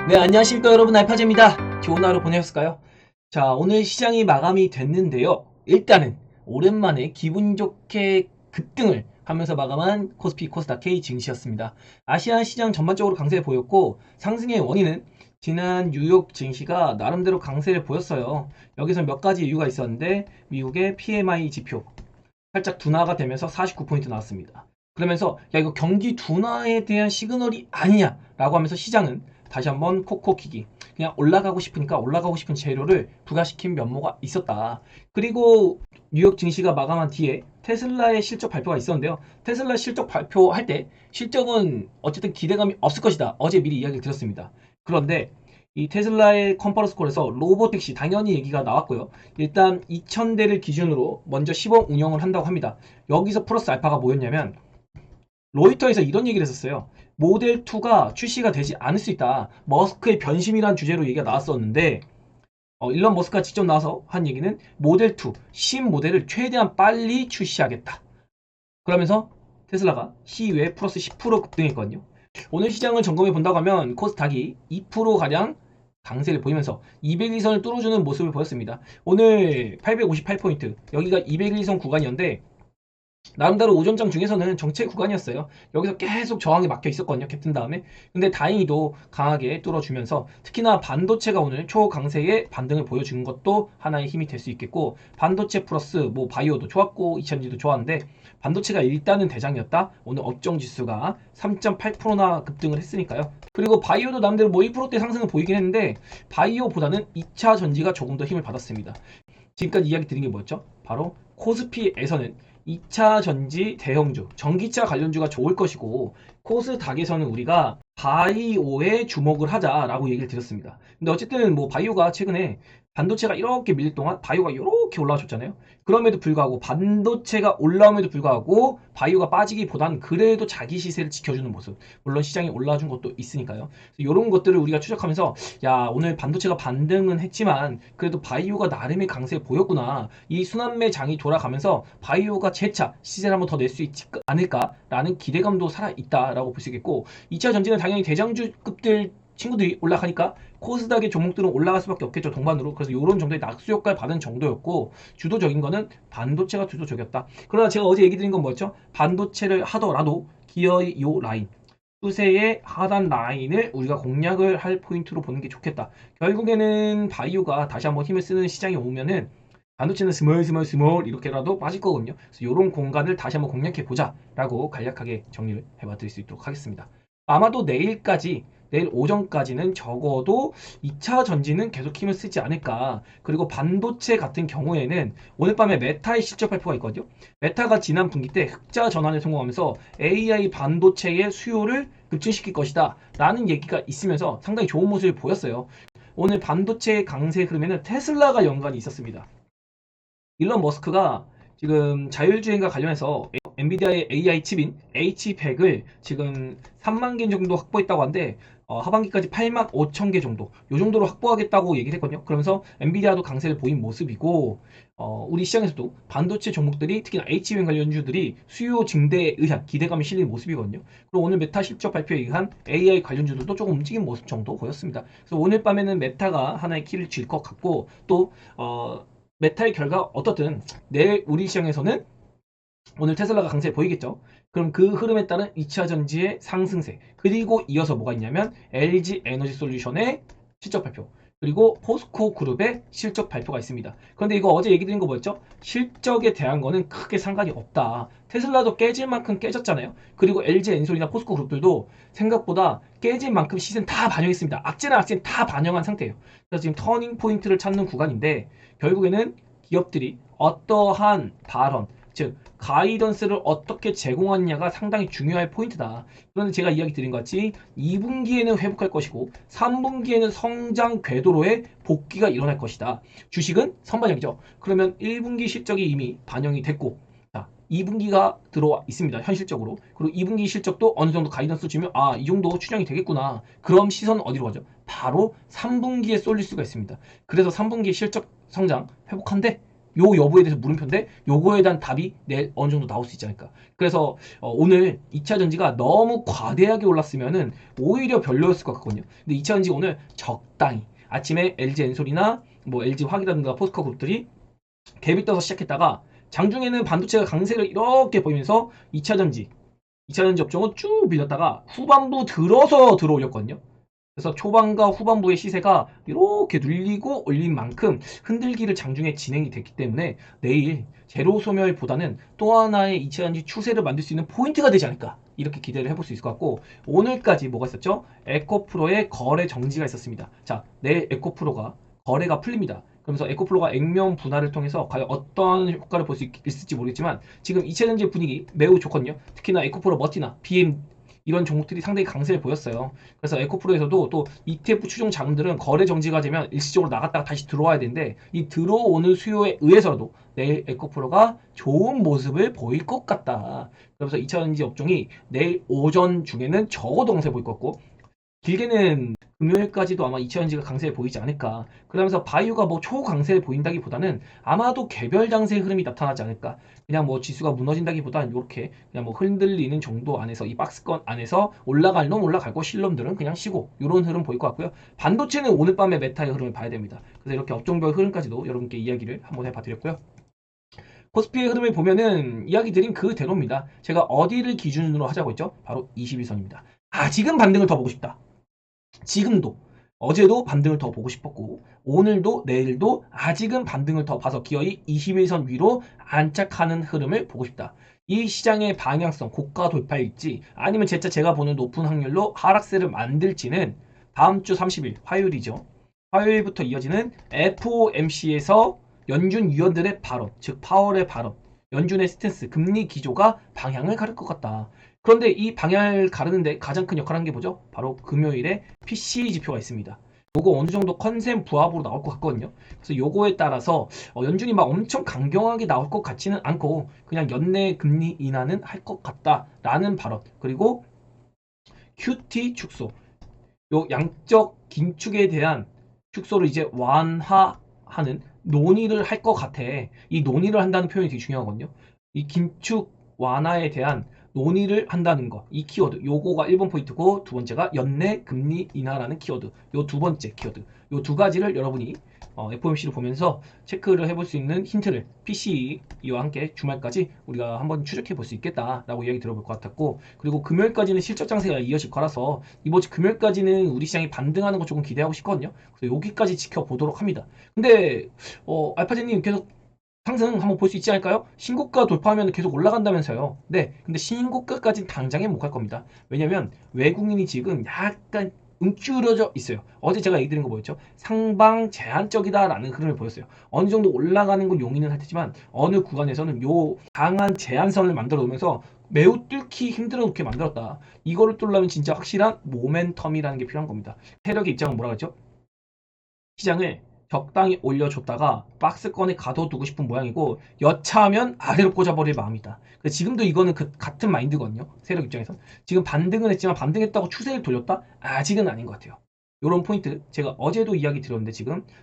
네, 안녕하십니까 여러분, 알파제입니다. 좋은 하루 보내셨을까요? 자, 오늘 시장이 마감이 됐는데요. 일단은 오랜만에 기분 좋게 급등을 하면서 마감한 코스피 코스닥 K 증시였습니다. 아시아 시장 전반적으로 강세 보였고, 상승의 원인은 지난 뉴욕 증시가 나름대로 강세를 보였어요. 여기서 몇 가지 이유가 있었는데, 미국의 PMI 지표 살짝 둔화가 되면서 49포인트 나왔습니다. 그러면서 야, 이거 경기 둔화에 대한 시그널이 아니냐라고 하면서 시장은 다시 한번 콕콕히기, 그냥 올라가고 싶으니까 올라가고 싶은 재료를 부과시킨 면모가 있었다. 그리고 뉴욕 증시가 마감한 뒤에 테슬라의 실적 발표가 있었는데요. 테슬라 실적 발표할 때 실적은 어쨌든 기대감이 없을 것이다, 어제 미리 이야기를 드렸습니다. 그런데 이 테슬라의 컨퍼런스 콜에서 로보택시 당연히 얘기가 나왔고요. 일단 2,000대를 기준으로 먼저 시범 운영을 한다고 합니다. 여기서 플러스 알파가 뭐였냐면, 로이터에서 이런 얘기를 했었어요. 모델 2가 출시가 되지 않을 수 있다. 머스크의 변심이란 주제로 얘기가 나왔었는데, 일론 머스크가 직접 나와서 한 얘기는 모델 2 신모델을 최대한 빨리 출시하겠다. 그러면서 테슬라가 시외에 플러스 10% 급등했거든요. 오늘 시장을 점검해 본다고 하면 코스닥이 2%가량 강세를 보이면서 200일선을 뚫어주는 모습을 보였습니다. 오늘 858포인트, 여기가 200일선 구간이었는데 나름대로 오전장 중에서는 정체 구간이었어요. 여기서 계속 저항이 막혀 있었거든요, 갭튼 다음에. 근데 다행히도 강하게 뚫어주면서, 특히나 반도체가 오늘 초강세의 반등을 보여준 것도 하나의 힘이 될 수 있겠고, 반도체 플러스 뭐 바이오도 좋았고 2차전지도 좋았는데, 반도체가 일단은 대장이었다. 오늘 업종 지수가 3.8%나 급등을 했으니까요. 그리고 바이오도 나름대로 뭐 1%대 상승을 보이긴 했는데, 바이오보다는 2차 전지가 조금 더 힘을 받았습니다. 지금까지 이야기 드린 게 뭐였죠? 바로 코스피에서는 2차 전지 대형주, 전기차 관련주가 좋을 것이고, 코스닥에서는 우리가 바이오에 주목을 하자라고 얘기를 드렸습니다. 근데 어쨌든 뭐 바이오가 최근에 반도체가 이렇게 밀릴 동안 바이오가 이렇게 올라와줬잖아요. 그럼에도 불구하고, 반도체가 올라옴에도 불구하고 바이오가 빠지기보단 그래도 자기 시세를 지켜주는 모습. 물론 시장이 올라준 것도 있으니까요. 이런 것들을 우리가 추적하면서, 야, 오늘 반도체가 반등은 했지만 그래도 바이오가 나름의 강세 보였구나. 이 순환매 장이 돌아가면서 바이오가 재차 시세를 한번 더 낼 수 있지 않을까라는 기대감도 살아있다라고 볼 수 있겠고, 2차 전지는 당연히 대장주급들 친구들이 올라가니까 코스닥의 종목들은 올라갈 수밖에 없겠죠, 동반으로. 그래서 이런 정도의 낙수 효과를 받은 정도였고, 주도적인 거는 반도체가 주도적이었다. 그러나 제가 어제 얘기 드린 건 뭐였죠? 반도체를 하더라도 기어의 요 라인, 추세의 하단 라인을 우리가 공략을 할 포인트로 보는 게 좋겠다. 결국에는 바이오가 다시 한번 힘을 쓰는 시장이 오면은 반도체는 스멀 이렇게라도 빠질 거거든요. 그래서 이런 공간을 다시 한번 공략해 보자라고 간략하게 정리를 해봐 드릴 수 있도록 하겠습니다. 아마도 내일 오전까지는 적어도 2차 전지는 계속 힘을 쓰지 않을까. 그리고 반도체 같은 경우에는 오늘 밤에 메타의 실적 발표가 있거든요. 메타가 지난 분기 때 흑자 전환에 성공하면서 AI 반도체의 수요를 급증시킬 것이다 라는 얘기가 있으면서 상당히 좋은 모습을 보였어요. 오늘 반도체 강세 흐름에는 테슬라가 연관이 있었습니다. 일론 머스크가 지금 자율주행과 관련해서 엔비디아의 AI 칩인 H100을 지금 3만 개 정도 확보했다고 하는데, 하반기까지 8만 5천 개 정도, 요 정도로 확보하겠다고 얘기를 했거든요. 그러면서 엔비디아도 강세를 보인 모습이고, 우리 시장에서도 반도체 종목들이, 특히나 H100 관련주들이 수요 증대에 의한 기대감이 실린 모습이거든요. 그리고 오늘 메타 실적 발표에 의한 AI 관련주들도 조금 움직인 모습 정도 보였습니다. 그래서 오늘 밤에는 메타가 하나의 키를 쥘 것 같고, 또 메타의 결과 어떻든 내일 우리 시장에서는 오늘 테슬라가 강세 보이겠죠. 그럼 그 흐름에 따른 2차 전지의 상승세, 그리고 이어서 뭐가 있냐면 LG 에너지 솔루션의 실적 발표, 그리고 포스코 그룹의 실적 발표가 있습니다. 그런데 이거 어제 얘기 드린 거 뭐였죠? 실적에 대한 거는 크게 상관이 없다. 테슬라도 깨질 만큼 깨졌잖아요. 그리고 LG 엔솔이나 포스코 그룹들도 생각보다 깨질 만큼 시세는 다 반영했습니다. 악재나 악재는 다 반영한 상태예요. 그래서 지금 터닝 포인트를 찾는 구간인데, 결국에는 기업들이 어떠한 발언, 즉 가이던스를 어떻게 제공하느냐가 상당히 중요할 포인트다. 그런데 제가 이야기 드린 것 같이 2분기에는 회복할 것이고 3분기에는 성장 궤도로의 복귀가 일어날 것이다. 주식은 선반영이죠. 그러면 1분기 실적이 이미 반영이 됐고, 자, 2분기가 들어와 있습니다, 현실적으로. 그리고 2분기 실적도 어느 정도 가이던스 주면, 이 정도 추정이 되겠구나. 그럼 시선 어디로 가죠? 바로 3분기에 쏠릴 수가 있습니다. 그래서 3분기 실적 성장 회복한데 요 여부에 대해서 물음표인데 요거에 대한 답이 내일 어느 정도 나올 수 있지 않을까. 그래서 오늘 2차 전지가 너무 과대하게 올랐으면은 오히려 별로였을 것 같거든요. 근데 2차 전지가 오늘 적당히 아침에 LG 엔솔이나 뭐 LG 화학이라든가 포스코 그룹들이 갭이 떠서 시작했다가 장중에는 반도체가 강세를 이렇게 보이면서 2차 전지 업종은 쭉 밀렸다가 후반부 들어서 들어올렸거든요. 그래서 초반과 후반부의 시세가 이렇게 눌리고 올린 만큼 흔들기를 장중에 진행이 됐기 때문에 내일 제로 소멸보다는 또 하나의 2차전지 추세를 만들 수 있는 포인트가 되지 않을까 이렇게 기대를 해볼 수 있을 것 같고, 오늘까지 뭐가 있었죠? 에코프로의 거래 정지가 있었습니다. 자, 내일 에코프로가 거래가 풀립니다. 그러면서 에코프로가 액면 분할을 통해서 과연 어떤 효과를 볼 수 있을지 모르겠지만 지금 2차전지 분위기 매우 좋거든요. 특히나 에코프로 머티나 BM 이런 종목들이 상당히 강세를 보였어요. 그래서 에코프로에서도 또 ETF 추종 자금들은 거래 정지가 되면 일시적으로 나갔다가 다시 들어와야 되는데 이 들어오는 수요에 의해서라도 내일 에코프로가 좋은 모습을 보일 것 같다. 그래서 2차전지 업종이 내일 오전 중에는 적어도 강세 보일 것 같고, 길게는 금요일까지도 아마 2차전지가 강세를 보이지 않을까. 그러면서 바이오가 뭐 초강세를 보인다기보다는 아마도 개별 장세 흐름이 나타나지 않을까. 그냥 뭐 지수가 무너진다기보다는 이렇게 그냥 뭐 흔들리는 정도 안에서 이 박스권 안에서 올라갈 놈 올라가고 실 놈들은 그냥 쉬고 이런 흐름 보일 것 같고요. 반도체는 오늘 밤에 메타의 흐름을 봐야 됩니다. 그래서 이렇게 업종별 흐름까지도 여러분께 이야기를 한번 해봐 드렸고요. 코스피의 흐름을 보면은 이야기 드린 그대로입니다. 제가 어디를 기준으로 하자고 했죠? 바로 21선입니다. 아직은 반등을 더 보고 싶다. 지금도 어제도 반등을 더 보고 싶었고 오늘도 내일도 아직은 반등을 더 봐서 기어이 21선 위로 안착하는 흐름을 보고 싶다. 이 시장의 방향성 고가 돌파일지 아니면 재차 제가 보는 높은 확률로 하락세를 만들지는 다음 주 30일 화요일이죠. 화요일부터 이어지는 FOMC에서 연준 위원들의 발언, 즉 파월의 발언, 연준의 스탠스, 금리 기조가 방향을 가를 것 같다. 그런데 이 방향을 가르는데 가장 큰 역할을 한 게 뭐죠? 바로 금요일에 PCE 지표가 있습니다. 요거 어느 정도 컨센 부합으로 나올 것 같거든요. 그래서 요거에 따라서 연준이 막 엄청 강경하게 나올 것 같지는 않고 그냥 연내 금리 인하는 할 것 같다라는 발언. 그리고 QT 축소. 요 양적 긴축에 대한 축소를 이제 완화하는 논의를 할 것 같아. 이 논의를 한다는 표현이 되게 중요하거든요. 이 긴축 완화에 대한 논의를 한다는 거, 이 키워드, 요거가 1번 포인트고 두 번째가 연내 금리 인하라는 키워드, 요 두 번째 키워드, 요 두 가지를 여러분이 FOMC를 보면서 체크를 해볼 수 있는 힌트를 PCE와 함께 주말까지 우리가 한번 추적해 볼 수 있겠다라고 이야기 들어볼 것 같았고, 그리고 금요일까지는 실적 장세가 이어질 거라서 이번 주 금요일까지는 우리 시장이 반등하는 거 조금 기대하고 싶거든요. 그래서 여기까지 지켜보도록 합니다. 근데 알파제님 계속 상승 한번 볼 수 있지 않을까요? 신고가 돌파하면 계속 올라간다면서요. 네, 근데 신고가까지는 당장에 못 갈 겁니다. 왜냐면 외국인이 지금 약간 움츠러져 있어요. 어제 제가 얘기 드린 거 뭐였죠? 상방 제한적이다라는 흐름을 보였어요. 어느 정도 올라가는 건 용인은 할 테지만 어느 구간에서는 요 강한 제한선을 만들어 놓으면서 매우 뚫기 힘들어 놓게 만들었다. 이거를 뚫려면 진짜 확실한 모멘텀이라는 게 필요한 겁니다. 세력의 입장은 뭐라 그랬죠? 시장을 적당히 올려줬다가 박스권에 가둬두고 싶은 모양이고 여차하면 아래로 꽂아버릴 마음이다. 지금도 이거는 그 같은 마인드거든요. 세력 입장에서. 지금 반등은 했지만 반등했다고 추세를 돌렸다? 아직은 아닌 것 같아요. 요런 포인트 제가 어제도 이야기 드렸는데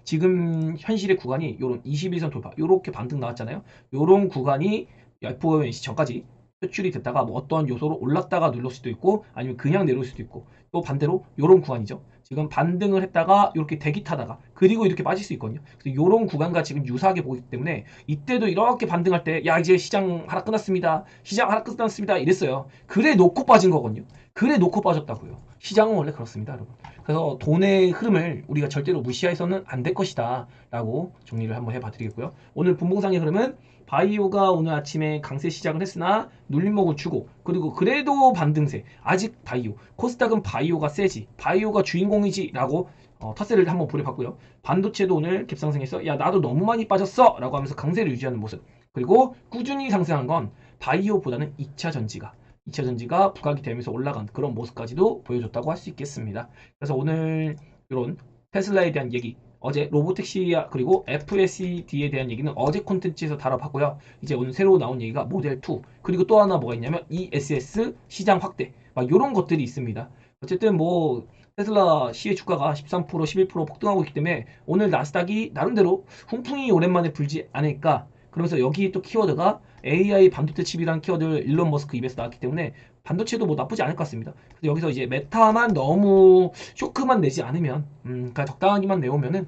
지금 현실의 구간이 요런 21선 돌파 요렇게 반등 나왔잖아요. 요런 구간이 FOMC 전까지 표출이 됐다가 뭐 어떤 요소로 올랐다가 눌릴 수도 있고 아니면 그냥 내려올 수도 있고, 또 반대로 요런 구간이죠. 지금 반등을 했다가 이렇게 대기 타다가 그리고 이렇게 빠질 수 있거든요. 그래서 이런 구간과 지금 유사하게 보기 때문에 이때도 이렇게 반등할 때 야 이제 시장 하락 끝났습니다. 시장 하락 끝났습니다. 이랬어요. 그래 놓고 빠진 거거든요. 그래 놓고 빠졌다고요. 시장은 원래 그렇습니다, 여러분. 그래서 돈의 흐름을 우리가 절대로 무시해서는 안 될 것이다 라고 정리를 한번 해봐 드리겠고요. 오늘 분봉상의 흐름은 바이오가 오늘 아침에 강세 시작을 했으나 눌림목을 주고, 그리고 그래도 반등세. 아직 바이오, 코스닥은 바이오가 세지, 바이오가 주인공이지 라고 텃세를 한번 부려봤고요. 반도체도 오늘 갭상승해서 야 나도 너무 많이 빠졌어 라고 하면서 강세를 유지하는 모습. 그리고 꾸준히 상승한 건 바이오보다는 2차 전지가 부각이 되면서 올라간 그런 모습까지도 보여줬다고 할 수 있겠습니다. 그래서 오늘 이런 테슬라에 대한 얘기, 어제 로보택시 그리고 FSD에 대한 얘기는 어제 콘텐츠에서 다뤄봤고요. 이제 오늘 새로 나온 얘기가 모델 2, 그리고 또 하나 뭐가 있냐면 ESS 시장 확대, 막 이런 것들이 있습니다. 어쨌든 뭐 테슬라 시의 주가가 13%, 11% 폭등하고 있기 때문에 오늘 나스닥이 나름대로 훈풍이 오랜만에 불지 않을까. 그러면서 여기 또 키워드가 AI 반도체 칩이라는 키워드를 일론 머스크 입에서 나왔기 때문에 반도체도 뭐 나쁘지 않을 것 같습니다. 그래서 여기서 이제 메타만 너무 쇼크만 내지 않으면, 그러니까 적당하게만 내오면은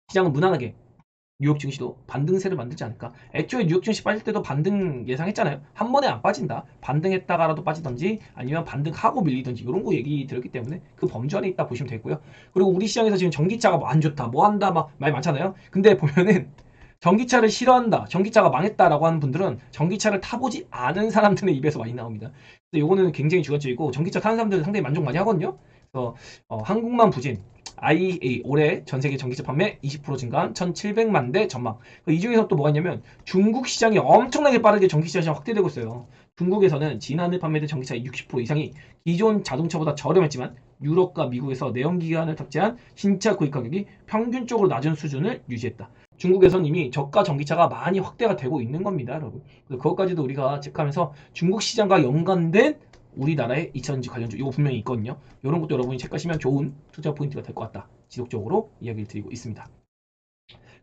시장은 무난하게 뉴욕 증시도 반등세를 만들지 않을까. 애초에 뉴욕 증시 빠질 때도 반등 예상했잖아요. 한 번에 안 빠진다. 반등했다가라도 빠지던지 아니면 반등하고 밀리던지 이런 거 얘기 드렸기 때문에 그 범주 안에 있다 보시면 되고요. 그리고 우리 시장에서 지금 전기차가 뭐 안 좋다, 뭐 한다 막 말 많잖아요. 근데 보면은 전기차를 싫어한다, 전기차가 망했다라고 하는 분들은 전기차를 타보지 않은 사람들의 입에서 많이 나옵니다. 근데 요거는 굉장히 주관적이고 전기차 타는 사람들은 상당히 만족 많이 하거든요. 그래서 한국만 부진 IEA 올해 전 세계 전기차 판매 20% 증가한 1,700만 대 전망. 이 중에서 또 뭐가 있냐면 중국 시장이 엄청나게 빠르게 전기 시장이 확대되고 있어요. 중국에서는 지난해 판매된 전기차의 60% 이상이 기존 자동차보다 저렴했지만 유럽과 미국에서 내연기관을 탑재한 신차 구입 가격이 평균적으로 낮은 수준을 유지했다. 중국에서는 이미 저가 전기차가 많이 확대가 되고 있는 겁니다, 여러분. 그래서 그것까지도 우리가 체크하면서 중국 시장과 연관된 우리나라의 2차전지 관련주 이거 분명히 있거든요. 이런 것도 여러분이 체크하시면 좋은 투자 포인트가 될 것 같다. 지속적으로 이야기를 드리고 있습니다.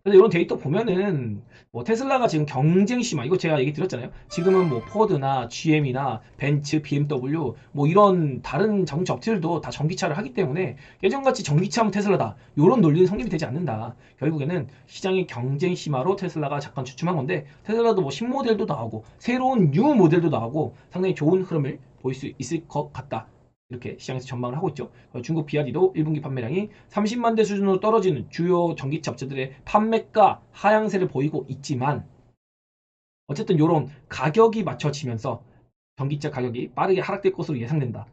그래서 이런 데이터 보면은 뭐 테슬라가 지금 경쟁 심화 이거 제가 얘기 드렸잖아요. 지금은 뭐 포드나 GM이나 벤츠, BMW 뭐 이런 다른 자동차 업체들도 다 전기차를 하기 때문에 예전같이 전기차하면 테슬라다 이런 논리는 성립이 되지 않는다. 결국에는 시장의 경쟁 심화로 테슬라가 잠깐 주춤한 건데 테슬라도 뭐 신모델도 나오고 새로운 뉴 모델도 나오고 상당히 좋은 흐름을 보일 수 있을 것 같다. 이렇게 시장에서 전망을 하고 있죠. 중국 비아디도 1분기 판매량이 30만 대 수준으로 떨어지는 주요 전기차 업체들의 판매가 하향세를 보이고 있지만 어쨌든 이런 가격이 맞춰지면서 전기차 가격이 빠르게 하락될 것으로 예상된다.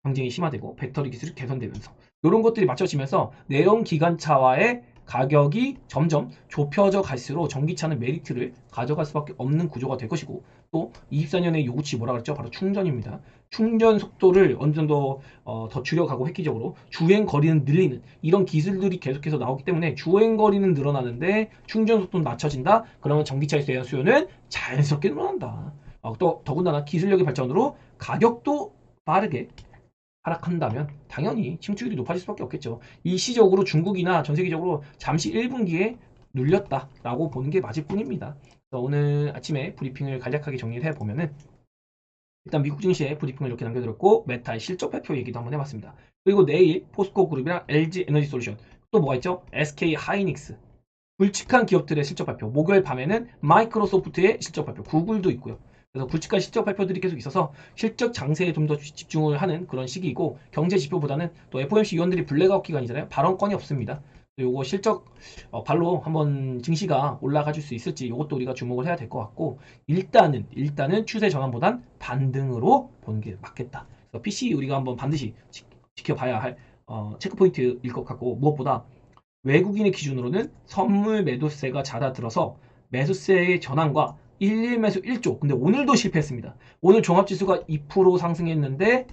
경쟁이 심화되고 배터리 기술이 개선되면서 이런 것들이 맞춰지면서 내연 기관차와의 가격이 점점 좁혀져 갈수록 전기차는 메리트를 가져갈 수밖에 없는 구조가 될 것이고 또 24년의 요구치 뭐라 그랬죠? 바로 충전입니다. 충전 속도를 어느 정도 더 줄여가고 획기적으로 주행 거리는 늘리는 이런 기술들이 계속해서 나오기 때문에 주행 거리는 늘어나는데 충전 속도는 낮춰진다. 그러면 전기차에 대한 수요는 자연스럽게 늘어난다. 또 더군다나 기술력의 발전으로 가격도 빠르게 하락한다면 당연히 침투율이 높아질 수밖에 없겠죠. 일시적으로 중국이나 전 세계적으로 잠시 1분기에 눌렸다라고 보는 게 맞을 뿐입니다. 오늘 아침에 브리핑을 간략하게 정리를 해보면은 일단 미국 증시의 브리핑을 이렇게 남겨드렸고 메타의 실적 발표 얘기도 한번 해봤습니다. 그리고 내일 포스코 그룹이랑 LG 에너지 솔루션 또 뭐가 있죠? SK 하이닉스 굵직한 기업들의 실적 발표 목요일 밤에는 마이크로소프트의 실적 발표 구글도 있고요. 그래서 굵직한 실적 발표들이 계속 있어서 실적 장세에 좀 더 집중을 하는 그런 시기이고 경제 지표보다는 또 FOMC 위원들이 블랙아웃 기간이잖아요. 발언권이 없습니다. 요거 실적 발로 한번 증시가 올라가 줄 수 있을지 이것도 우리가 주목을 해야 될 것 같고 일단은 추세 전환보단 반등으로 보는 게 맞겠다. 그래서 PC 우리가 한번 반드시 지켜봐야 할 체크 포인트일 것 같고 무엇보다 외국인의 기준으로는 선물 매도세가 잦아들어서 매수세의 전환과 11매수 1조 근데 오늘도 실패했습니다. 오늘 종합지수가 2% 상승했는데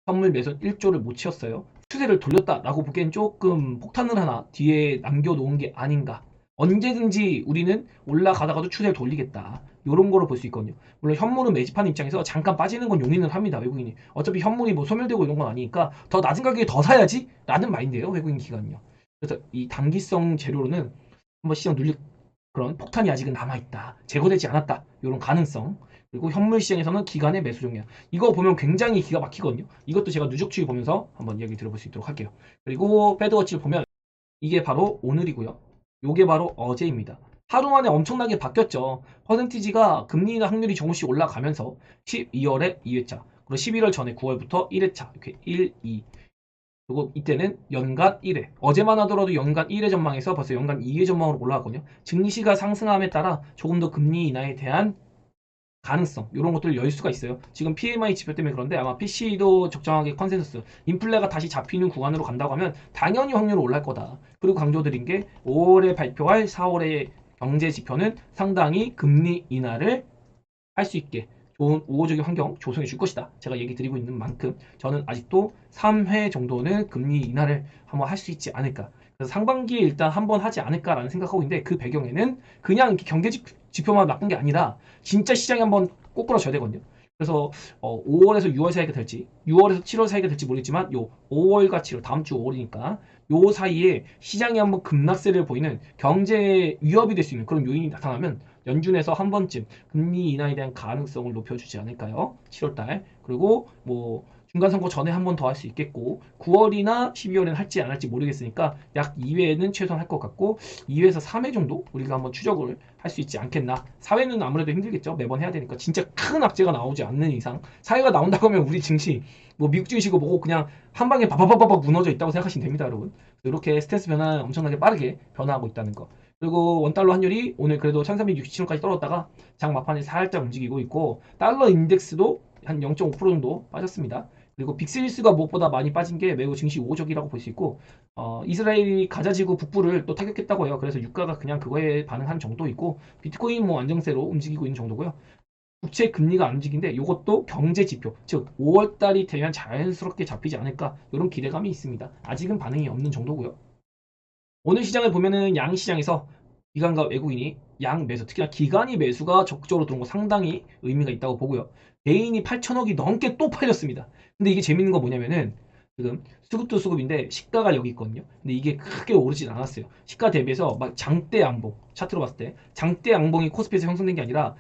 선물 매수 1조를 못 채웠어요. 추세를 돌렸다라고 보기엔 조금 폭탄을 하나 뒤에 남겨놓은 게 아닌가. 언제든지 우리는 올라가다가도 추세를 돌리겠다. 이런 거로 볼 수 있거든요. 물론 현물은 매집하는 입장에서 잠깐 빠지는 건 용인을 합니다. 외국인이. 어차피 현물이 뭐 소멸되고 이런 건 아니니까 더 낮은 가격에 더 사야지 라는 마인드예요. 외국인 기관은요. 그래서 이 단기성 재료로는 한번 시장 눌릴 그런 폭탄이 아직은 남아있다. 제거되지 않았다. 이런 가능성. 그리고 현물 시장에서는 기간의 매수 종량. 이거 보면 굉장히 기가 막히거든요. 이것도 제가 누적 추이 보면서 한번 이야기 들어볼 수 있도록 할게요. 그리고 패드워치를 보면 이게 바로 오늘이고요. 요게 바로 어제입니다. 하루 만에 엄청나게 바뀌었죠. 퍼센티지가 금리나 확률이 조금씩 올라가면서 12월에 2회차, 그리고 11월 전에 9월부터 1회차, 이렇게 1, 2. 그리고 이때는 연간 1회. 어제만 하더라도 연간 1회 전망에서 벌써 연간 2회 전망으로 올라가거든요. 증시가 상승함에 따라 조금 더 금리 인하에 대한 가능성 이런 것들을 열 수가 있어요. 지금 PMI 지표 때문에 그런데 아마 PC도 적정하게 컨센서스 인플레가 다시 잡히는 구간으로 간다고 하면 당연히 확률은 올라갈 거다. 그리고 강조드린 게 5월에 발표할 4월의 경제 지표는 상당히 금리 인하를 할 수 있게 좋은 우호적인 환경 조성해 줄 것이다. 제가 얘기 드리고 있는 만큼 저는 아직도 3회 정도는 금리 인하를 한번 할 수 있지 않을까. 그래서 상반기에 일단 한번 하지 않을까라는 생각하고 있는데 그 배경에는 그냥 이렇게 경제 지표만 나쁜 게 아니라 진짜 시장이 한번 꼬꾸라져야 되거든요. 그래서 5월에서 6월 사이가 될지 6월에서 7월 사이가 될지 모르겠지만 요 5월과 7월 다음 주 5월이니까 요 사이에 시장이 한번 급락세를 보이는 경제 위협이 될 수 있는 그런 요인이 나타나면 연준에서 한 번쯤 금리 인하에 대한 가능성을 높여주지 않을까요? 7월달. 그리고 뭐 중간선거 전에 한 번 더 할 수 있겠고 9월이나 12월에는 할지 안 할지 모르겠으니까 약 2회는 최소한 할 것 같고 2회에서 3회 정도 우리가 한번 추적을 할 수 있지 않겠나. 4회는 아무래도 힘들겠죠. 매번 해야 되니까 진짜 큰 악재가 나오지 않는 이상 4회가 나온다고 하면 우리 증시 뭐 미국 증시고 뭐고 그냥 한 방에 바바바바박 무너져 있다고 생각하시면 됩니다, 여러분. 이렇게 스탠스 변화 엄청나게 빠르게 변화하고 있다는 거. 그리고 원달러 환율이 오늘 그래도 1367원까지 떨어졌다가 장 막판에 살짝 움직이고 있고 달러 인덱스도 한 0.5% 정도 빠졌습니다. 그리고 빅스리스가 무엇보다 많이 빠진 게 매우 증시 우호적이라고 볼 수 있고 이스라엘이 가자지구 북부를 또 타격했다고 해요. 그래서 유가가 그냥 그거에 반응한 정도 있고 비트코인 뭐 안정세로 움직이고 있는 정도고요. 국채 금리가 안 움직이는데 이것도 경제 지표, 즉 5월 달이 되면 자연스럽게 잡히지 않을까 이런 기대감이 있습니다. 아직은 반응이 없는 정도고요. 오늘 시장을 보면은 양 시장에서 기관과 외국인이 양 매수, 특히나 기관이 매수가 적극적으로 들어온 거 상당히 의미가 있다고 보고요. 개인이 8천억이 넘게 또 팔렸습니다. 근데 이게 재밌는 거 뭐냐면은 지금 수급도 수급인데 시가가 여기 있거든요. 근데 이게 크게 오르진 않았어요. 시가 대비해서 막 장대 양봉 차트로 봤을 때 장대 양봉이 코스피에서 형성된 게 아니라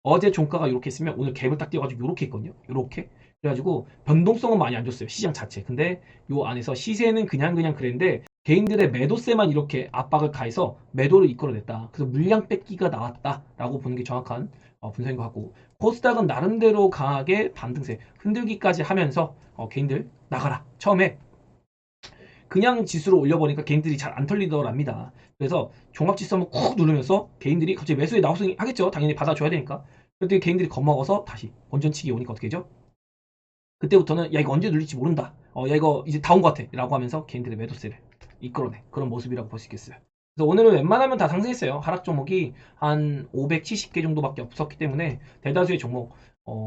어제 종가가 이렇게 있으면 오늘 갭을 딱 띄워가지고 이렇게 있거든요. 이렇게. 그래가지고 변동성은 많이 안 줬어요. 시장 자체. 근데 요 안에서 시세는 그냥 그랬는데 개인들의 매도세만 이렇게 압박을 가해서 매도를 이끌어냈다. 그래서 물량 뺏기가 나왔다라고 보는 게 정확한 분석인 것 같고 코스닥은 나름대로 강하게 반등세 흔들기까지 하면서 개인들 나가라. 처음에 그냥 지수로 올려버리니까 개인들이 잘 안 털리더랍니다. 그래서 종합지수 한번 쿡 누르면서 개인들이 갑자기 매수에 나오긴 하겠죠. 당연히 받아줘야 되니까. 그때 개인들이 겁먹어서 다시 본전치기 오니까 어떻게 되죠? 그때부터는 야 이거 언제 눌릴지 모른다. 야 이거 이제 다 온 것 같아. 라고 하면서 개인들의 매도세를 이끌어내. 그런 모습이라고 볼 수 있겠어요. 그래서 오늘은 웬만하면 다 상승했어요. 하락 종목이 한 570개 정도밖에 없었기 때문에 대다수의 종목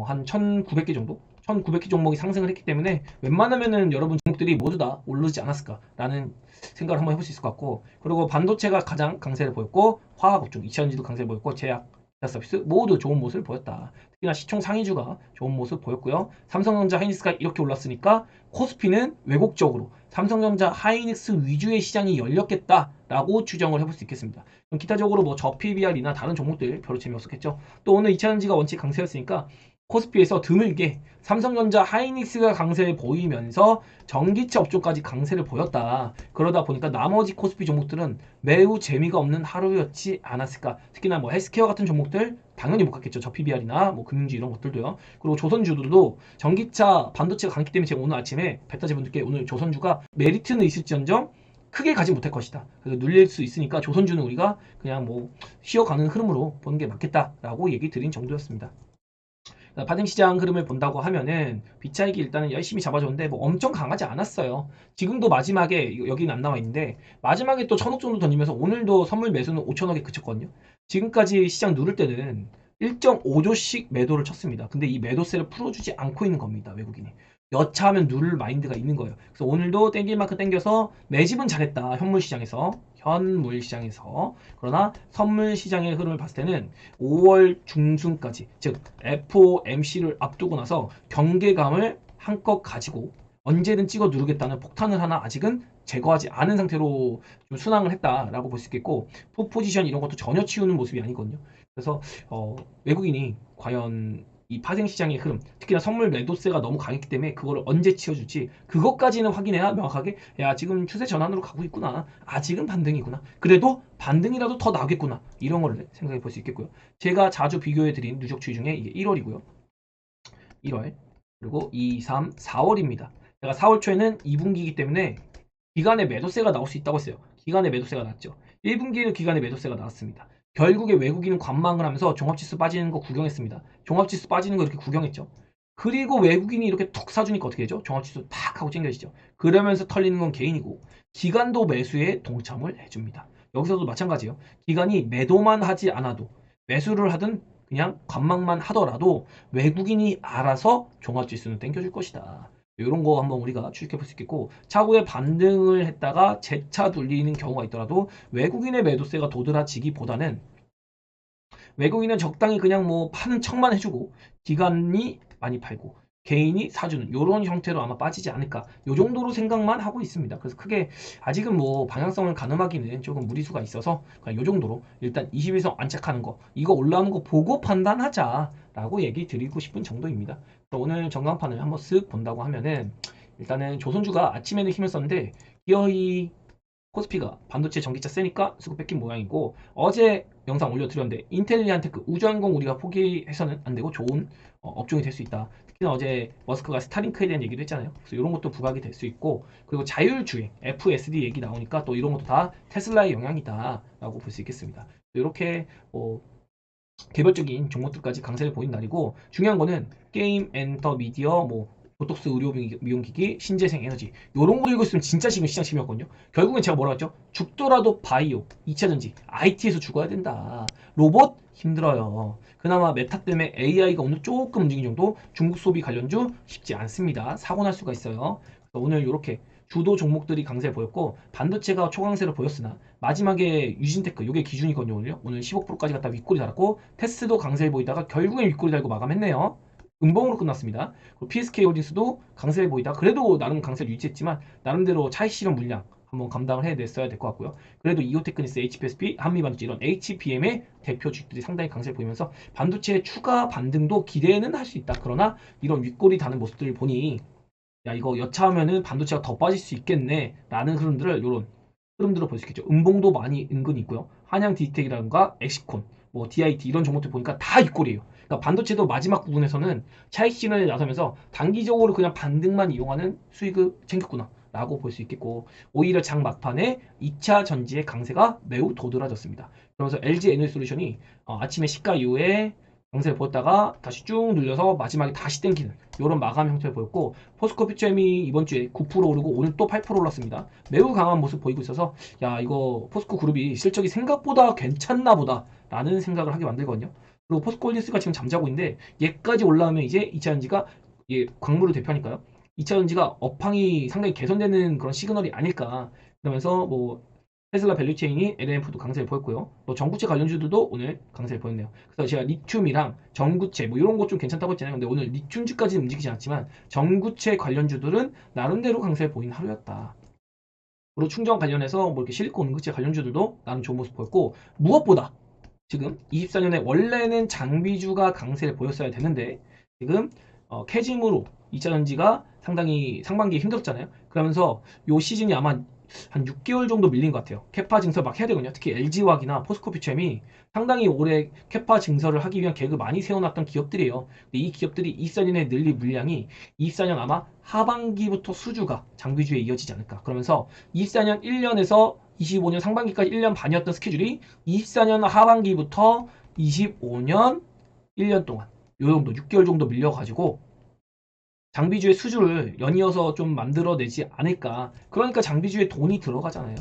한 1900개 정도? 1900개 종목이 상승을 했기 때문에 웬만하면은 여러분 종목들이 모두 다 오르지 않았을까라는 생각을 한번 해볼 수 있을 것 같고 그리고 반도체가 가장 강세를 보였고 화학업종, 2차전지도 강세를 보였고 제약, 기타 서비스 모두 좋은 모습을 보였다. 특히나 시총 상위주가 좋은 모습 보였고요. 삼성전자, 하이닉스가 이렇게 올랐으니까 코스피는 왜곡적으로 삼성전자, 하이닉스 위주의 시장이 열렸겠다라고 추정을 해볼 수 있겠습니다. 그럼 기타적으로 뭐 저PBR이나 다른 종목들 별로 재미없었겠죠. 또 오늘 2차전지가 원칙 강세였으니까 코스피에서 드물게 삼성전자, 하이닉스가 강세를 보이면서 전기차 업종까지 강세를 보였다. 그러다 보니까 나머지 코스피 종목들은 매우 재미가 없는 하루였지 않았을까. 특히나 뭐 헬스케어 같은 종목들 당연히 못 갔겠죠. 저 PBR이나 뭐 금융주 이런 것들도요. 그리고 조선주들도 전기차, 반도체가 강기 때문에 제가 오늘 아침에 베타제분들께 오늘 조선주가 메리트는 있을지언정 크게 가지 못할 것이다. 그래서 눌릴 수 있으니까 조선주는 우리가 그냥 뭐 쉬어가는 흐름으로 보는 게 맞겠다라고 얘기 드린 정도였습니다. 파생시장 흐름을 본다고 하면은 비차익이 일단은 열심히 잡아줬는데 뭐 엄청 강하지 않았어요. 지금도 마지막에 여기는 안 나와 있는데 마지막에 또 1000억 정도 던지면서 오늘도 선물 매수는 5000억에 그쳤거든요. 지금까지 시장 누를 때는 1.5조씩 매도를 쳤습니다. 근데 이 매도세를 풀어주지 않고 있는 겁니다. 외국인이. 여차하면 누를 마인드가 있는 거예요. 그래서 오늘도 땡길 만큼 땡겨서 매집은 잘했다. 현물시장에서. 그러나 선물시장의 흐름을 봤을 때는 5월 중순까지 즉 FOMC를 앞두고 나서 경계감을 한껏 가지고 언제든 찍어 누르겠다는 폭탄을 하나 아직은 제거하지 않은 상태로 좀 순항을 했다라고 볼 수 있겠고 포지션 이런 것도 전혀 치우는 모습이 아니거든요. 그래서 외국인이 과연 이 파생시장의 흐름, 특히나 선물 매도세가 너무 강했기 때문에 그걸 언제 치워줄지 그것까지는 확인해야 명확하게 야 지금 추세 전환으로 가고 있구나. 아직은 반등이구나. 그래도 반등이라도 더 나오겠구나. 이런 거를 생각해 볼 수 있겠고요. 제가 자주 비교해 드린 누적 추이 중에 이게 1월이고요. 1월 그리고 2, 3, 4월입니다. 제가 4월 초에는 2분기이기 때문에 기간의 매도세가 나올 수 있다고 했어요. 기간의 매도세가 나왔죠. 1분기에는 기간의 매도세가 나왔습니다. 결국에 외국인은 관망을 하면서 종합지수 빠지는 거 구경했습니다. 종합지수 빠지는 거 이렇게 구경했죠. 그리고 외국인이 이렇게 툭 사주니까 어떻게 되죠? 종합지수 탁 하고 땡겨지죠. 그러면서 털리는 건 개인이고 기관도 매수에 동참을 해줍니다. 여기서도 마찬가지예요. 기관이 매도만 하지 않아도 매수를 하든 그냥 관망만 하더라도 외국인이 알아서 종합지수는 땡겨줄 것이다. 이런 거 한번 우리가 추측해 볼 수 있겠고 차후에 반등을 했다가 재차 눌리는 경우가 있더라도 외국인의 매도세가 도드라지기보다는 외국인은 적당히 그냥 뭐 파는 척만 해주고 기관이 많이 팔고 개인이 사주는 요런 형태로 아마 빠지지 않을까 요 정도로 생각만 하고 있습니다. 그래서 크게 아직은 뭐 방향성을 가늠하기는 조금 무리수가 있어서 그냥 요 정도로 일단 21선 안착하는 거 이거 올라오는 거 보고 판단하자 라고 얘기 드리고 싶은 정도입니다. 오늘 전광판을 한번 쓱 본다고 하면은 일단은 조선주가 아침에는 힘을 썼는데 기어이 코스피가 반도체 전기차 세니까 수급 뺏긴 모양이고 어제 영상 올려드렸는데 인텔리안테크 우주항공 우리가 포기해서는 안 되고 좋은 업종이 될 수 있다. 특히나 어제 머스크가 스타링크에 대한 얘기를 했잖아요. 그래서 이런 것도 부각이 될 수 있고 그리고 자율주행 FSD 얘기 나오니까 또 이런 것도 다 테슬라의 영향이다라고 볼 수 있겠습니다. 이렇게 개별적인 종목들까지 강세를 보인 날이고 중요한 거는 게임, 엔터, 미디어, 뭐 보톡스 의료 미용기기, 신재생 에너지 요런 거 들고 있으면 진짜 지금 시장 심이었거든요. 결국엔 제가 뭐라 했죠? 죽더라도 바이오, 2차전지, IT에서 죽어야 된다. 로봇 힘들어요. 그나마 메타 때문에 AI가 오늘 조금 움직인 정도 중국 소비 관련주 쉽지 않습니다. 사고 날 수가 있어요. 오늘 이렇게 주도 종목들이 강세를 보였고 반도체가 초강세를 보였으나 마지막에 유진테크 이게 기준이거든요. 오늘 15%까지 갔다 윗골이 달았고 테스도 강세를 보이다가 결국엔 윗골이 달고 마감했네요. 음봉으로 끝났습니다. 그리고 PSK 홀딩스도 강세를 보이다 그래도 나름 강세를 유지했지만 나름대로 차익 실현 물량 한번 감당을 해냈어야 될 것 같고요. 그래도 이오테크니스, HPSP, 한미반도체 이런 HBM의 대표 주식들이 상당히 강세를 보이면서 반도체의 추가 반등도 기대는 할 수 있다. 그러나 이런 윗골이 다는 모습들을 보니 야 이거 여차하면은 반도체가 더 빠질 수 있겠네 라는 흐름들을 요런 흐름들을 볼 수 있겠죠. 음봉도 많이 은근히 있고요. 한양 디지텍이라든가 엑시콘, 뭐 DIT 이런 종목들 보니까 다 윗골이에요. 그러니까 반도체도 마지막 부분에서는 차익 실현에 나서면서 단기적으로 그냥 반등만 이용하는 수익을 챙겼구나 라고 볼 수 있겠고 오히려 장 막판에 2차 전지의 강세가 매우 도드라졌습니다. 그러면서 LG 에너지솔루션이 아침에 시가 이후에 강세를 보였다가 다시 쭉 눌려서 마지막에 다시 땡기는 이런 마감 형태를 보였고 포스코 퓨처엠이 이번 주에 9% 오르고 오늘 또 8% 올랐습니다. 매우 강한 모습 보이고 있어서 야 이거 포스코 그룹이 실적이 생각보다 괜찮나 보다 라는 생각을 하게 만들거든요. 그리고 포스코 홀딩스가 지금 잠자고 있는데 얘까지 올라오면 이제 2차전지가 광물을 대표하니까요. 2차전지가 업황이 상당히 개선되는 그런 시그널이 아닐까 그러면서 뭐 테슬라 밸류체인이 LNF도 강세를 보였고요. 또 전구체 관련주들도 오늘 강세를 보였네요. 그래서 제가 리튬이랑 전구체 뭐 이런 것 좀 괜찮다고 했잖아요. 근데 오늘 리튬주까지는 움직이지 않았지만 전구체 관련주들은 나름대로 강세를 보인 하루였다. 그리고 충전 관련해서 뭐 이렇게 실리콘 응급제 관련주들도 나름 좋은 모습 보였고 무엇보다 지금 24년에 원래는 장비주가 강세를 보였어야 되는데 지금 캐즘으로 2차전지가 상당히 상반기에 힘들었잖아요. 그러면서 요 시즌이 아마 한 6개월 정도 밀린 것 같아요. 캐파 증설 막 해야 되거든요. 특히 LG화학이나 포스코퓨처엠이 상당히 오래 캐파 증설을 하기 위한 계획을 많이 세워놨던 기업들이에요. 근데 이 기업들이 24년에 늘릴 물량이 24년 아마 하반기부터 수주가 장비주에 이어지지 않을까. 그러면서 24년 1년에서 25년 상반기까지 1년 반이었던 스케줄이 24년 하반기부터 25년 1년 동안 요 정도 6개월 정도 밀려가지고 장비주의 수주를 연이어서 좀 만들어내지 않을까. 그러니까 장비주에 돈이 들어가잖아요.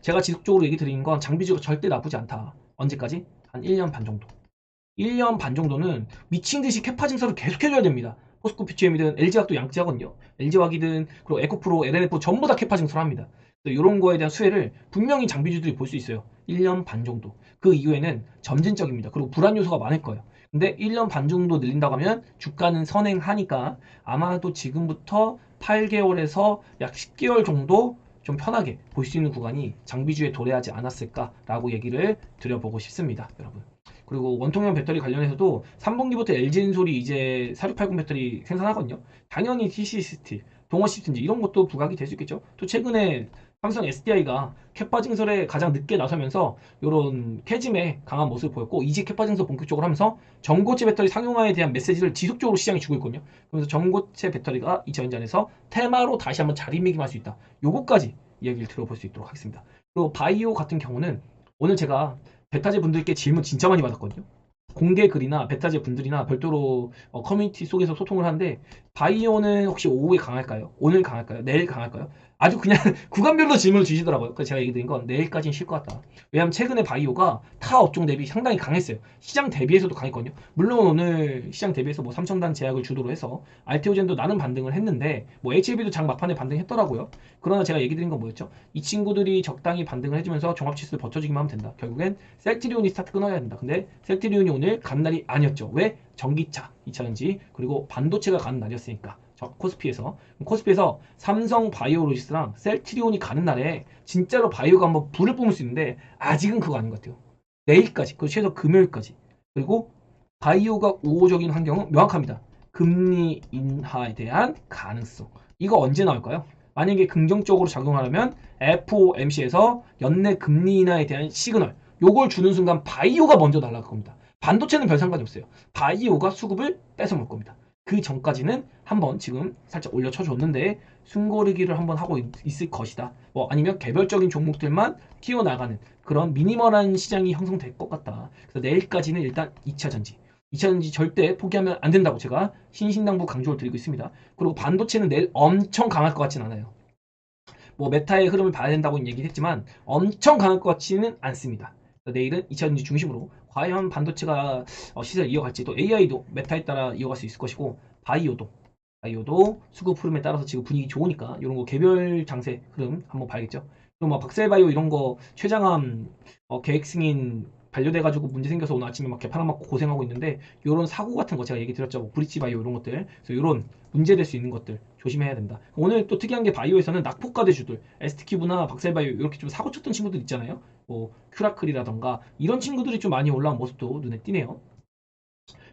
제가 지속적으로 얘기 드리는 건 장비주가 절대 나쁘지 않다. 언제까지? 한 1년 반 정도. 1년 반 정도는 미친 듯이 캐파 증설을 계속 해줘야 됩니다. 포스코 퓨처엠이든 LG화학도 양지하거든요. LG화학이든 그리고 에코프로, LNF 전부 다 캐파 증설합니다. 이런 거에 대한 수혜를 분명히 장비주들이 볼 수 있어요. 1년 반 정도. 그 이후에는 점진적입니다. 그리고 불안 요소가 많을 거예요. 근데 1년 반 정도 늘린다고 하면 주가는 선행하니까 아마도 지금부터 8개월에서 약 10개월 정도 좀 편하게 볼 수 있는 구간이 장비주에 도래하지 않았을까라고 얘기를 드려보고 싶습니다. 여러분. 그리고 원통형 배터리 관련해서도 3분기부터 LG엔솔이 이제 4680 배터리 생산하거든요. 당연히 TC스틸, 동원시스템즈 이런 것도 부각이 될 수 있겠죠. 또 최근에 삼성 SDI가 캐파 증설에 가장 늦게 나서면서 이런 캐즘에 강한 모습을 보였고 이제 캐파 증설 본격적으로 하면서 전고체 배터리 상용화에 대한 메시지를 지속적으로 시장에 주고 있거든요. 그래서 전고체 배터리가 2000년에서 테마로 다시 한번 자리매김할 수 있다. 요거까지 이야기를 들어볼 수 있도록 하겠습니다. 그리고 바이오 같은 경우는 오늘 제가 베타제 분들께 질문 진짜 많이 받았거든요. 공개 글이나 베타제 분들이나 별도로 커뮤니티 속에서 소통을 하는데 바이오는 혹시 오후에 강할까요? 오늘 강할까요? 내일 강할까요? 아주 그냥 구간별로 질문을 주시더라고요. 그래서 제가 얘기 드린 건 내일까지는 쉴 것 같다. 왜냐하면 최근에 바이오가 타 업종 대비 상당히 강했어요. 시장 대비해서도 강했거든요. 물론 오늘 시장 대비해서 뭐 3,000단 제약을 주도로 해서 알테오젠도 나름 반등을 했는데 뭐 HLB도 장 막판에 반등했더라고요. 그러나 제가 얘기 드린 건 뭐였죠? 이 친구들이 적당히 반등을 해주면서 종합지수를 버텨주기만 하면 된다. 결국엔 셀트리온이 스타트 끊어야 된다. 근데 셀트리온이 오늘 간 날이 아니었죠. 왜? 전기차, 2차전지 그리고 반도체가 가는 날이었으니까. 코스피에서 삼성 바이오로지스랑 셀트리온이 가는 날에 진짜로 바이오가 한번 불을 뿜을 수 있는데 아직은 그거 아닌 것 같아요. 내일까지, 그리고 최소 금요일까지. 그리고 바이오가 우호적인 환경은 명확합니다. 금리 인하에 대한 가능성. 이거 언제 나올까요? 만약에 긍정적으로 작용하려면 FOMC에서 연내 금리 인하에 대한 시그널, 요걸 주는 순간 바이오가 먼저 날아갈 겁니다. 반도체는 별 상관이 없어요. 바이오가 수급을 뺏어먹을 겁니다. 그 전까지는 한번 지금 살짝 올려쳐줬는데 숨고르기를 한번 하고 있을 것이다. 뭐 아니면 개별적인 종목들만 튀어나가는 그런 미니멀한 시장이 형성될 것 같다. 그래서 내일까지는 일단 2차전지. 2차전지 절대 포기하면 안 된다고 제가 신신당부 강조를 드리고 있습니다. 그리고 반도체는 내일 엄청 강할 것 같진 않아요. 뭐 메타의 흐름을 봐야 된다고 얘기했지만 엄청 강할 것 같지는 않습니다. 내일은 2차전지 중심으로 과연 반도체가 시세를 이어갈지, 또 AI도 메타에 따라 이어갈 수 있을 것이고, 바이오도 수급 흐름에 따라서 지금 분위기 좋으니까 이런 거 개별 장세 흐름 한번 봐야겠죠. 그리고 막 박셀바이오 이런 거 최장암 계획 승인 반려돼가지고 문제 생겨서 오늘 아침에 막 개파랑 맞고 고생하고 있는데, 이런 사고 같은 거 제가 얘기 드렸죠. 뭐 브릿지바이오 이런 것들, 그래서 이런 문제될 수 있는 것들 조심해야 된다. 오늘 또 특이한 게 바이오에서는 낙폭과대주들, ST큐브나 박셀바이오 이렇게 좀 사고 쳤던 친구들 있잖아요. 뭐 큐라클이라던가 이런 친구들이 좀 많이 올라온 모습도 눈에 띄네요.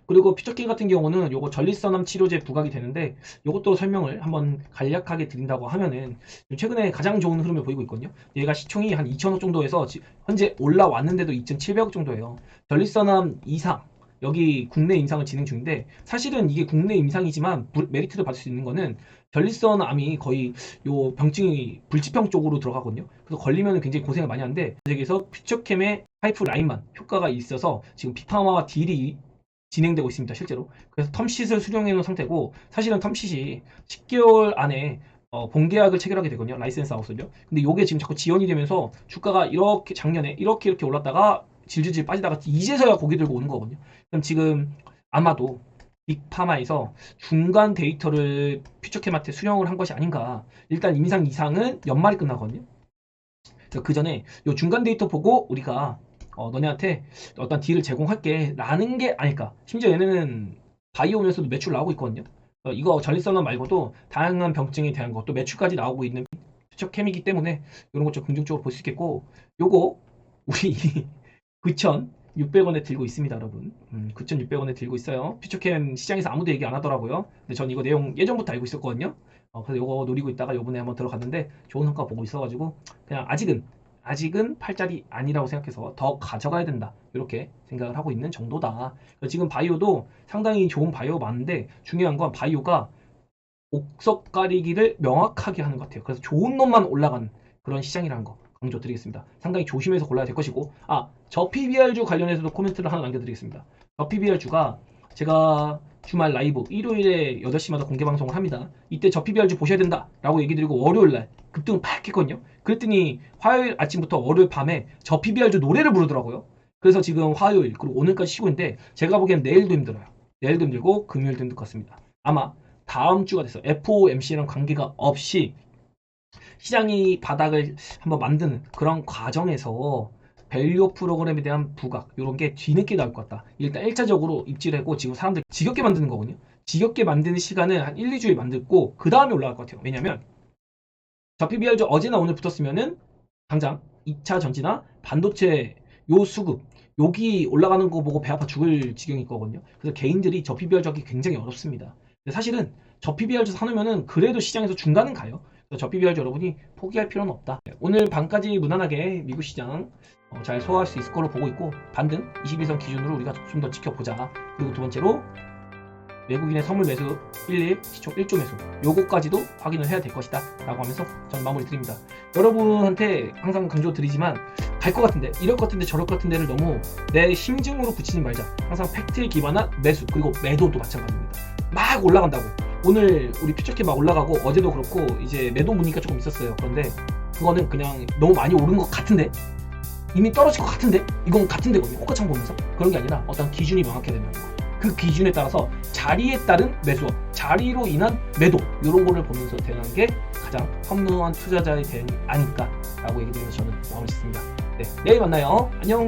그리고 퓨처킹 같은 경우는 요거 전립선암 치료제 부각이 되는데, 요것도 설명을 한번 간략하게 드린다고 하면은 최근에 가장 좋은 흐름을 보이고 있거든요. 얘가 시총이 한 2천억 정도에서 현재 올라왔는데도 2,700억 정도예요. 전립선암 이상, 여기 국내 임상을 진행 중인데, 사실은 이게 국내 임상이지만 메리트를 받을 수 있는 거는 전립선암이 거의 요 병증이 불치병 쪽으로 들어가거든요. 그래서 걸리면 굉장히 고생을 많이 하는데, 여기서 퓨처캠의 파이프라인만 효과가 있어서 지금 빅파마와 딜이 진행되고 있습니다, 실제로. 그래서 텀쉿을 수령해 놓은 상태고, 사실은 텀쉿이 10개월 안에 본계약을 체결하게 되거든요. 라이센스 아웃을요. 근데 이게 지금 자꾸 지연이 되면서 주가가 이렇게 작년에 이렇게 올랐다가 질질질 빠지다가 이제서야 고개 들고 오는 거거든요. 그럼 지금 아마도 빅파마에서 중간 데이터를 퓨처캠한테 수령을 한 것이 아닌가. 일단 임상 이상은 연말이 끝나거든요. 그 전에 이 중간 데이터 보고 우리가 너네한테 어떤 딜을 제공할게 라는 게 아닐까. 심지어 얘네는 바이오면서도 매출 나오고 있거든요. 이거 전립선암 말고도 다양한 병증에 대한 것도 매출까지 나오고 있는 퓨처캠이기 때문에 이런 것 좀 긍정적으로 볼 수 있겠고, 요거 우리 9,600원에 들고 있습니다, 여러분. 9,600원에 들고 있어요. 퓨처캠 시장에서 아무도 얘기 안 하더라고요. 근데 전 이거 내용 예전부터 알고 있었거든요. 그래서 이거 노리고 있다가 요번에 한번 들어갔는데 좋은 성과 보고 있어가지고 그냥 아직은 팔자리 아니라고 생각해서 더 가져가야 된다, 이렇게 생각을 하고 있는 정도다. 지금 바이오도 상당히 좋은 바이오가 많은데, 중요한 건 바이오가 옥석 가리기를 명확하게 하는 것 같아요. 그래서 좋은 놈만 올라가는 그런 시장이라는 거 강조드리겠습니다. 상당히 조심해서 골라야 될 것이고, 저 PBR주 관련해서도 코멘트를 하나 남겨드리겠습니다. 저 PBR주가 제가 주말 라이브 일요일에 8시마다 공개 방송을 합니다. 이때 저 PBR주 보셔야 된다 라고 얘기 드리고 월요일날 급등을 팍 했거든요. 그랬더니 화요일 아침부터 월요일 밤에 저 PBR주 노래를 부르더라고요. 그래서 지금 화요일 그리고 오늘까지 쉬고 있는데, 제가 보기엔 내일도 힘들어요. 내일도 힘들고 금요일도 힘들 것 같습니다. 아마 다음 주가 돼서 FOMC랑 관계가 없이 시장이 바닥을 한번 만드는 그런 과정에서 밸류 프로그램에 대한 부각, 이런 게 뒤늦게 나올 것 같다. 일단 1차적으로 입지를 하고 지금 사람들 지겹게 만드는 거거든요. 지겹게 만드는 시간은 한 1, 2주일 만들고 그 다음에 올라갈 것 같아요. 왜냐면 저 PBR주 어제나 오늘 붙었으면은 당장 2차 전지나 반도체 요 수급, 여기 올라가는 거 보고 배 아파 죽을 지경일 거거든요. 그래서 개인들이 저 PBR주 하기 굉장히 어렵습니다. 근데 사실은 저 PBR주 사놓으면은 그래도 시장에서 중간은 가요. 그래서 저 PBR주 여러분이 포기할 필요는 없다. 오늘 밤까지 무난하게 미국 시장 잘 소화할 수 있을 걸로 보고 있고, 반등 21선 기준으로 우리가 좀 더 지켜보자. 그리고 두 번째로 외국인의 선물 매수 11 시총 1조 매수, 요거까지도 확인을 해야 될 것이다 라고 하면서 저는 마무리 드립니다. 여러분한테 항상 강조 드리지만, 갈 것 같은데 이럴 것 같은데 저럴 것 같은 데를 너무 내 심증으로 붙이지 말자. 항상 팩트에 기반한 매수, 그리고 매도도 마찬가지입니다. 막 올라간다고 오늘 우리 퓨처키 막 올라가고 어제도 그렇고 이제 매도 문의가 조금 있었어요. 그런데 그거는 그냥 너무 많이 오른 것 같은데 이미 떨어질 것 같은데 이건 같은데거든요. 호가창 보면서 그런 게 아니라 어떤 기준이 명확해야 된다는 거. 그 기준에 따라서 자리에 따른 매수, 자리로 인한 매도 이런 거를 보면서 대응하는 게 가장 현명한 투자자의 대응이 아닐까라고 얘기 드리면서 저는 마무리 짓습니다. 네, 내일 만나요. 안녕.